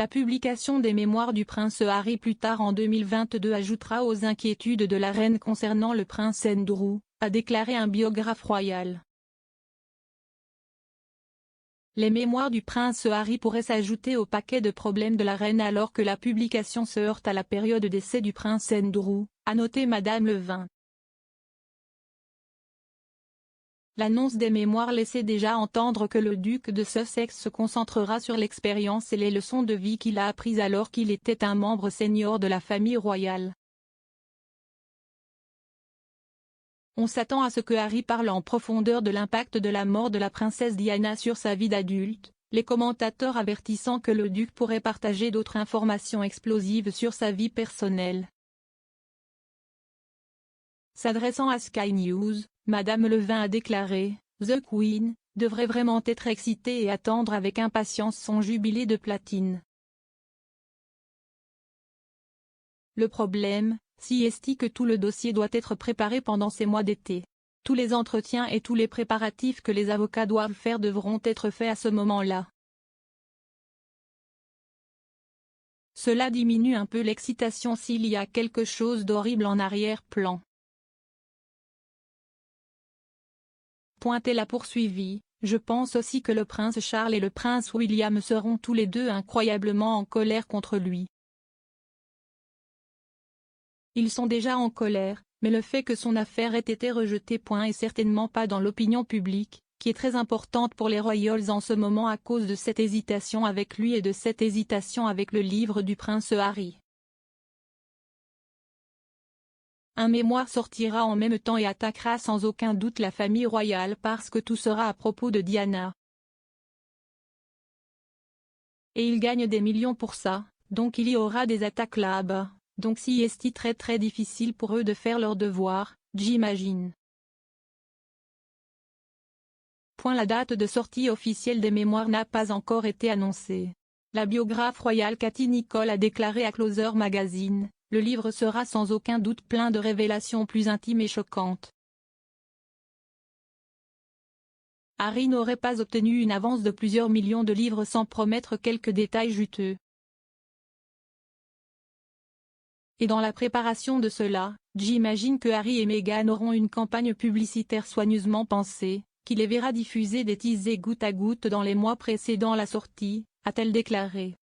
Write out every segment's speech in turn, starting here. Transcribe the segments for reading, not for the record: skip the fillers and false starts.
La publication des mémoires du prince Harry plus tard en 2022 ajoutera aux inquiétudes de la reine concernant le prince Andrew, a déclaré un biographe royal. Les mémoires du prince Harry pourraient s'ajouter au paquet de problèmes de la reine alors que la publication se heurte à la période d'essai du prince Andrew, a noté Madame Levin. L'annonce des mémoires laissait déjà entendre que le duc de Sussex se concentrera sur l'expérience et les leçons de vie qu'il a apprises alors qu'il était un membre senior de la famille royale. On s'attend à ce que Harry parle en profondeur de l'impact de la mort de la princesse Diana sur sa vie d'adulte, les commentateurs avertissant que le duc pourrait partager d'autres informations explosives sur sa vie personnelle. S'adressant à Sky News, Madame Levin a déclaré « The Queen devrait vraiment être excitée et attendre avec impatience son jubilé de platine. Le problème, si est que tout le dossier doit être préparé pendant ces mois d'été. Tous les entretiens et tous les préparatifs que les avocats doivent faire devront être faits à ce moment-là. Cela diminue un peu l'excitation s'il y a quelque chose d'horrible en arrière-plan. » Elle a poursuivi, « Je pense aussi que le prince Charles et le prince William seront tous les deux incroyablement en colère contre lui. Ils sont déjà en colère, mais le fait que son affaire ait été rejetée est certainement pas dans l'opinion publique, qui est très importante pour les Royals en ce moment à cause de cette hésitation avec lui et de cette hésitation avec le livre du prince Harry. Un mémoire sortira en même temps et attaquera sans aucun doute la famille royale parce que tout sera à propos de Diana. Et ils gagnent des millions pour ça, donc il y aura des attaques là-bas, donc c'est très difficile pour eux de faire leur devoir, j'imagine. » La date de sortie officielle des mémoires n'a pas encore été annoncée. La biographe royale Cathy Nicholl a déclaré à Closer Magazine, « Le livre sera sans aucun doute plein de révélations plus intimes et choquantes. » Harry n'aurait pas obtenu une avance de plusieurs millions de livres sans promettre quelques détails juteux. Et dans la préparation de cela, j'imagine que Harry et Meghan auront une campagne publicitaire soigneusement pensée, qui les verra diffuser des teasers goutte à goutte dans les mois précédant la sortie, a-t-elle déclaré.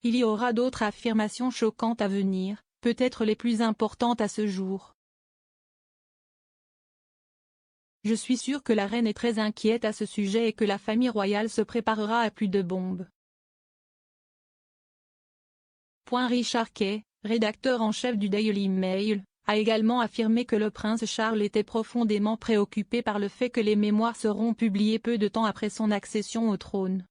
Il y aura d'autres affirmations choquantes à venir, peut-être les plus importantes à ce jour. Je suis sûre que la reine est très inquiète à ce sujet et que la famille royale se préparera à plus de bombes. Richard Kay, rédacteur en chef du Daily Mail, a également affirmé que le prince Charles était profondément préoccupé par le fait que les mémoires seront publiées peu de temps après son accession au trône.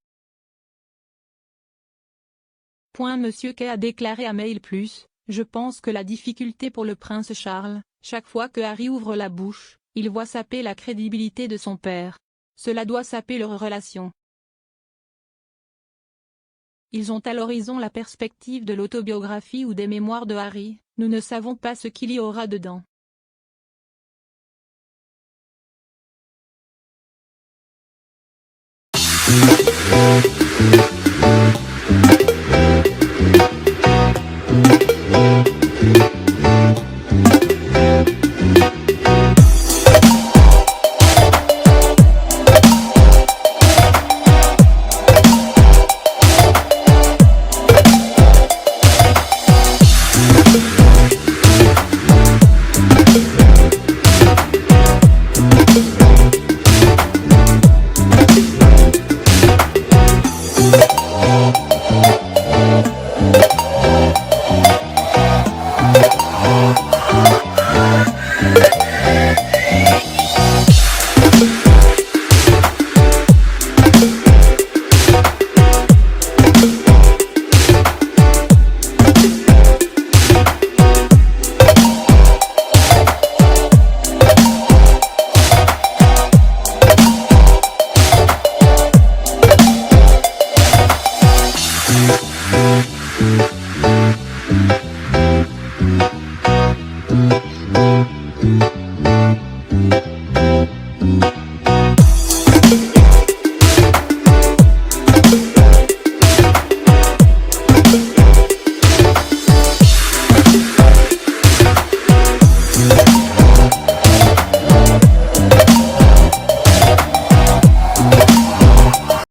Monsieur Kay a déclaré à Mail+, « Je pense que la difficulté pour le prince Charles, chaque fois que Harry ouvre la bouche, il voit saper la crédibilité de son père. Cela doit saper leur relation. Ils ont à l'horizon la perspective de l'autobiographie ou des mémoires de Harry, nous ne savons pas ce qu'il y aura dedans. »